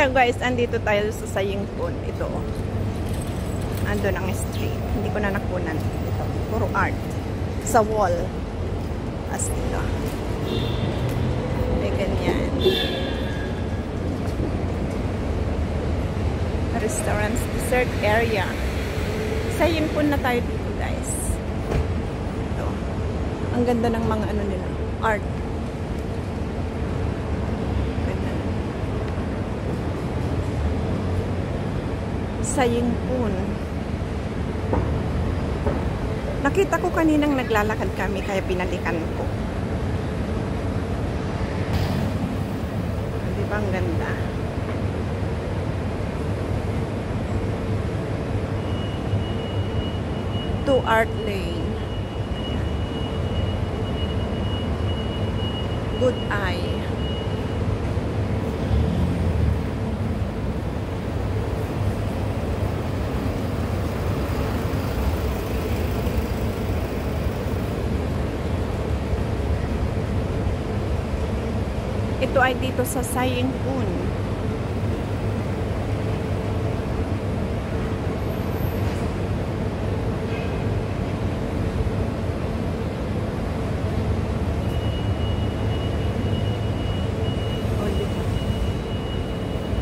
Ayan guys, andito tayo sa Sayingpon. Ito. Ando ng street. Hindi ko na nakunan. Ito. Puro art. Sa wall. As ito. May ganyan. Restaurants, dessert area. Sayingpon na tayo dito guys. Ito. Ang ganda ng mga ano nila. Art. Sayingpon. Nakita ko kaninang naglalakad kami kaya pinalikan ko. Di ba ang ganda? To Art Lane. Ayan. Good Eye. Ito ay dito sa Sayingpon.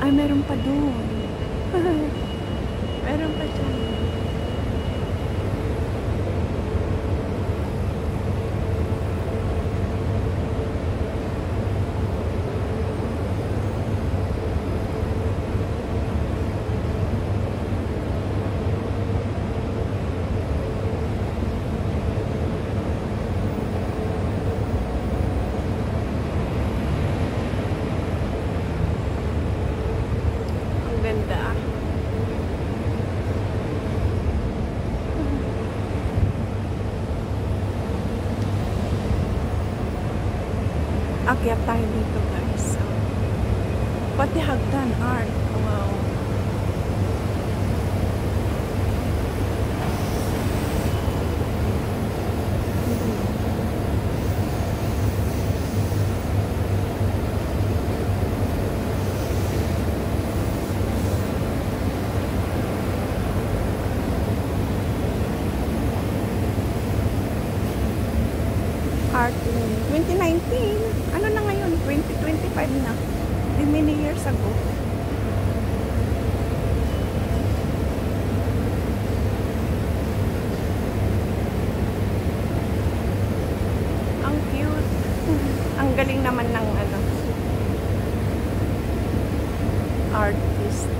Ay, meron pa doon. Meron pa dyan. Ganda. Akyat tayo dito guys. Pati hagdan art. Wow. Art 2019. Ano na ngayon? 2025 na. Many years ago. Ang cute. Ang galing naman ng ano. Artist.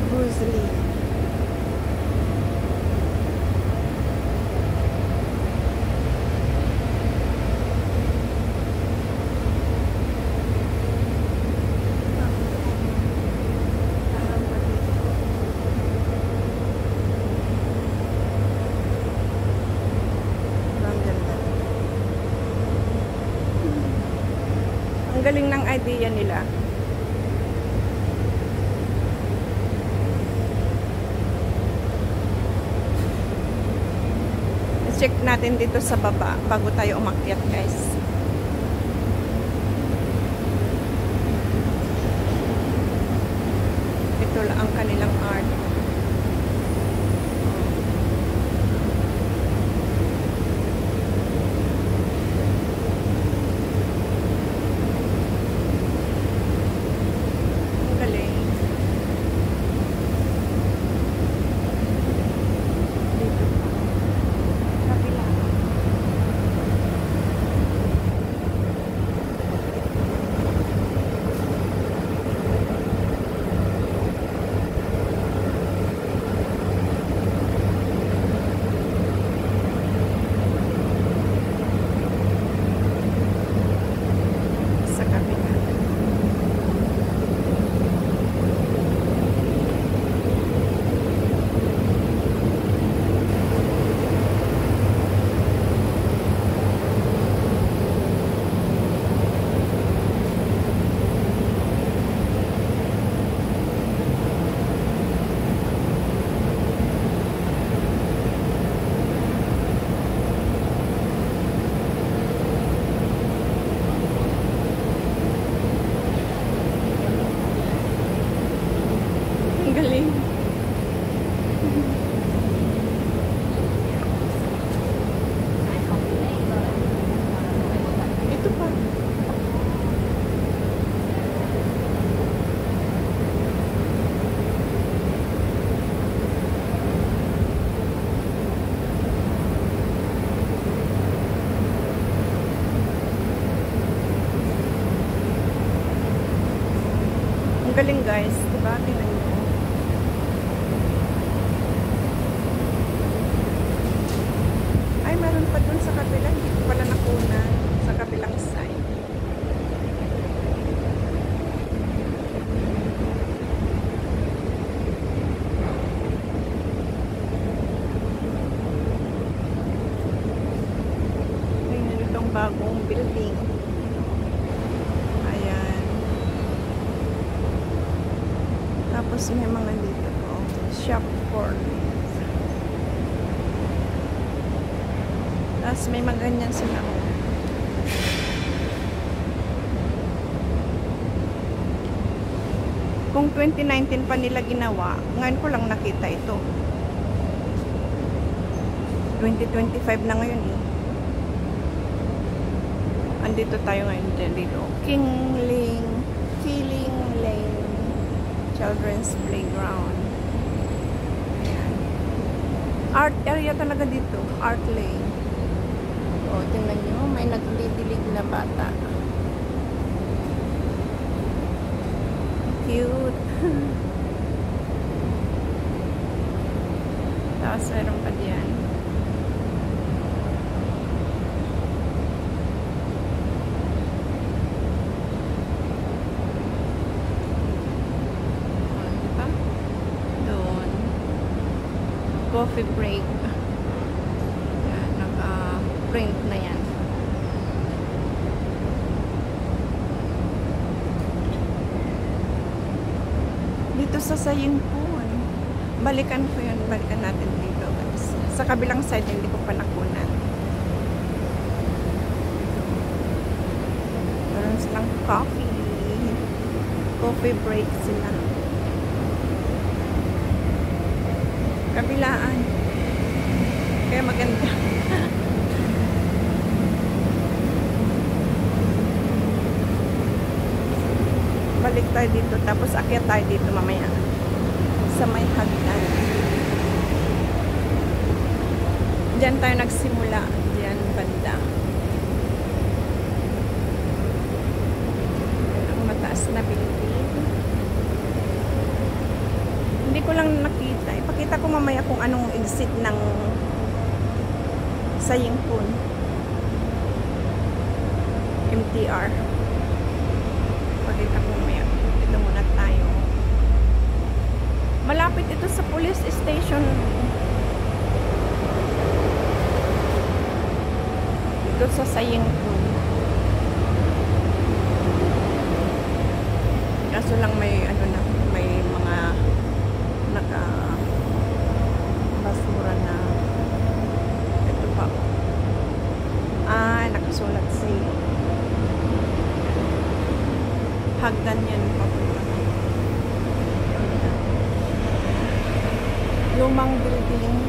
Bruce Lee. Ang galing ng idea nila. Check natin dito sa baba bago tayo umakyat guys. Ito lang ang kanilang art. Ang galing guys, diba? Tingnan nyo. Ay, meron pa dun sa kabila. Hindi ko pala nakunan. Sa kabilang side. Tingnan itong bagong building. Ayan. Tapos may mga dito po. Shop for. Tapos may mga ganyan sila. Kung 2019 pa nila ginawa, ngayon ko lang nakita ito. 2025 na ngayon eh. Andito tayo ngayon dito. Killing Lane Children's Playground. Ayan. Art area talaga dito. Art Lane. O, tingnan nyo. May nagdidilig na bata. Cute. Tapos meron pa diyan. Coffee break. Yan, naka-print na yan. Dito sa Sayingpon. Balikan ko yun. Balikan natin dito guys. Sa kabilang side, hindi ko pa nakunan. Meron silang coffee. Coffee break sila. Kabilaan. Kaya maganda. Balik tayo dito. Tapos akyat tayo dito mamaya. Sa may hagdan. Diyan tayo nagsimula. Diyan banda. Ang mataas na building. Hindi ko lang nakita. Ipakita ko mamaya kung anong exit ng Sayingpon. MTR. Pakita ko mamaya. Dito muna tayo. Malapit ito sa police station. Dito sa Sayingpon. Kaso lang may ano na, may mga naka basura na ito pa. Nakasulat sale. Hagdan yan papunta. Lumang building.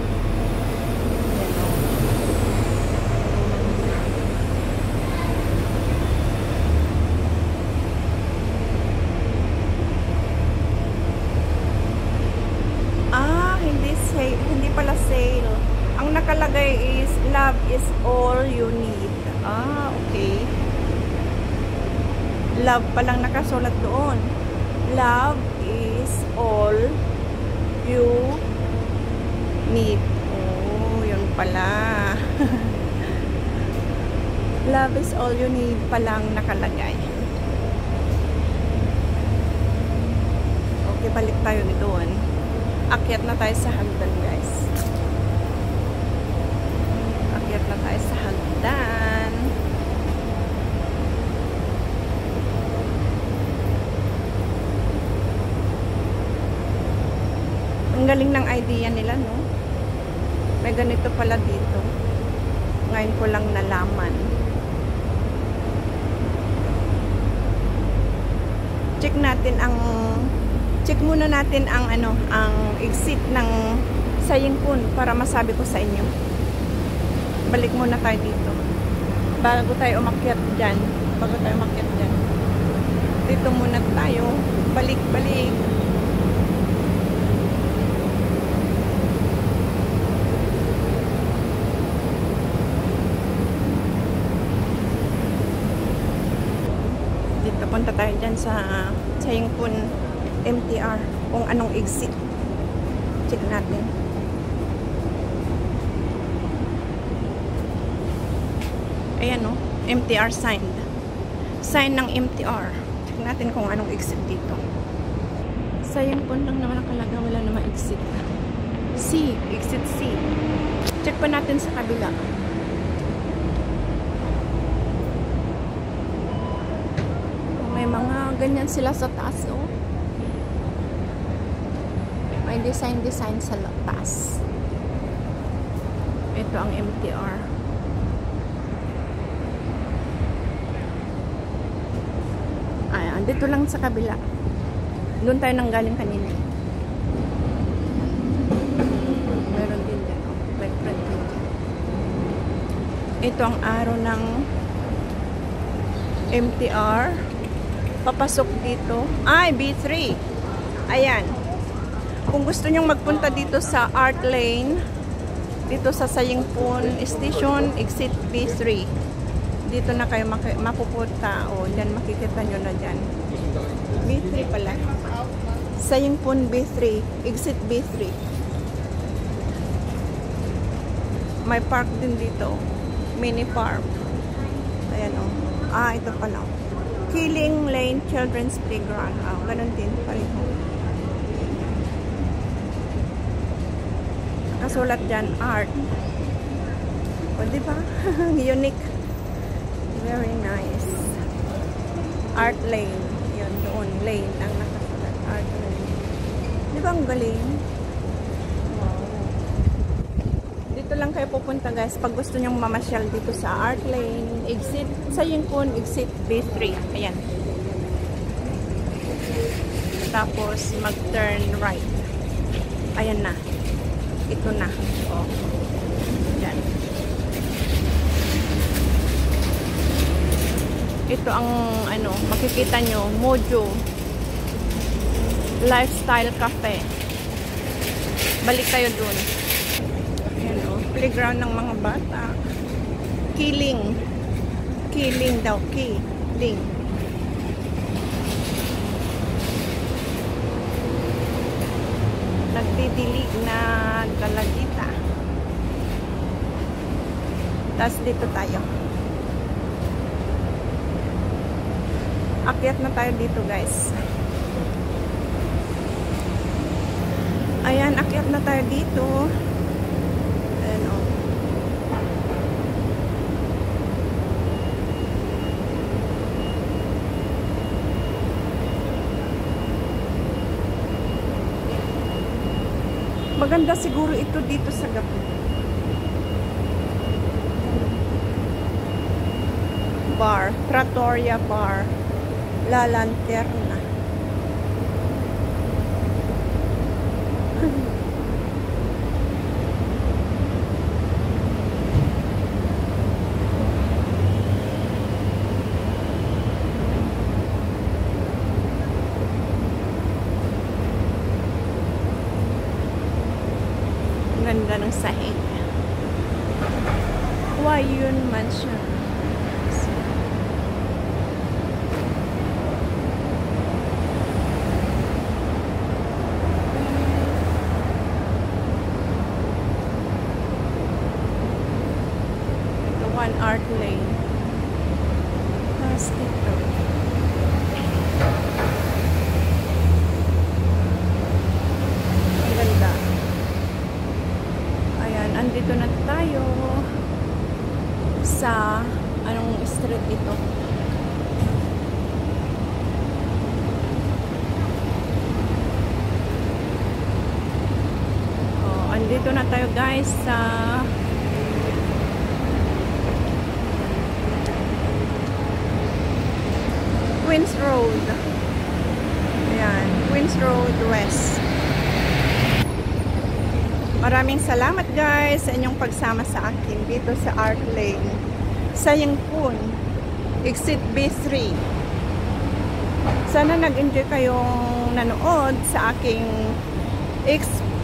Hindi pala sale. Ang nakalagay is love is all you need. Okay. Love palang nakasulat doon. Love is all you need. Oh, yun pala. Love is all you need palang nakalagay. Okay, balik tayo doon. Akyat na tayo sa hagdan, guys. Akyat na tayo sa hagdan. Ang galing ng idea nila, no? May ganito pala dito. Ngayon ko lang nalaman. Check muna natin ang ang exit ng Sayingpon para masabi ko sa inyo. Balik muna tayo dito. Bago tayo umakyat diyan. Dito muna tayo. Balik. Dito punta tayo diyan sa Sayingpon. MTR. Kung anong exit. Check natin. Ayan o. MTR sign. Sign ng MTR. Check natin kung anong exit dito. Sayang po lang naman nakalaga. Wala naman exit. C. Exit C. Check pa natin sa kabila. May mga ganyan sila sa taas, oh. May design sa taas. Ito ang MTR. Ayan, dito lang sa kabila. Doon tayo nang galing kanina. Meron din dyan, oh. Like front din dyan. Ito ang araw ng MTR. Papasok dito. Ay, B3. Ayan. Kung gusto nyong magpunta dito sa Art Lane, dito sa Sayingpon Station, exit B3. Dito na kayo mapupunta. O, dyan makikita nyo na dyan. B3 pala. Sayingpon B3. Exit B3. May park din dito. Mini park. Ayan o. Ah, ito pala. Killing Lane Children's Playground. Ah, ganun din. Pareho. Nakasulat dyan, art. O, diba? Unique. Very nice. Art Lane. Yun, doon. Lane ang nakasulat. Art Lane. Diba ang galing? Wow. Dito lang kayo pupunta, guys. Pag gusto nyong mamasyal dito sa Art Lane, exit, Sayingpon, exit B3. Ayan. Tapos, mag-turn right. Ayan na. Ito na. O. Yan. Ito ang, ano, makikita nyo, Mojo Lifestyle Cafe. Balik tayo dun. Ayan o. Playground ng mga bata. Killing. Killing daw. Killing. Nagdidilig na dalagita. Tapos dito tayo. Akyat na tayo dito, guys. Ayan, akyat na tayo dito. Ayan o. Maganda siguro ito dito sa gabi. Bar, Trattoria Bar, La Lanterna. Ganda ng sahig. Wayun Mansion. Ito, One Art Lane. Tapos dito. Ang ganda. Andito na tayo sa anong street ito. Oh, andito na tayo, guys, sa Queens Road. Ayan, Queens Road West. Maraming salamat, guys, sa inyong pagsama sa akin dito sa Art Lane. Sayingpon, exit B3. Sana nag-enjoy kayong nanood sa aking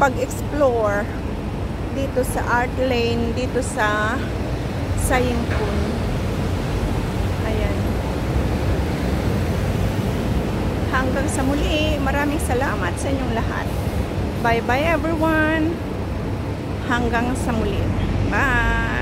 pag-explore dito sa Art Lane, dito sa Sayingpon. Ayan. Hanggang sa sa muli. Maraming salamat sa inyong lahat. Bye bye everyone. Hanggang sa muli. Bye.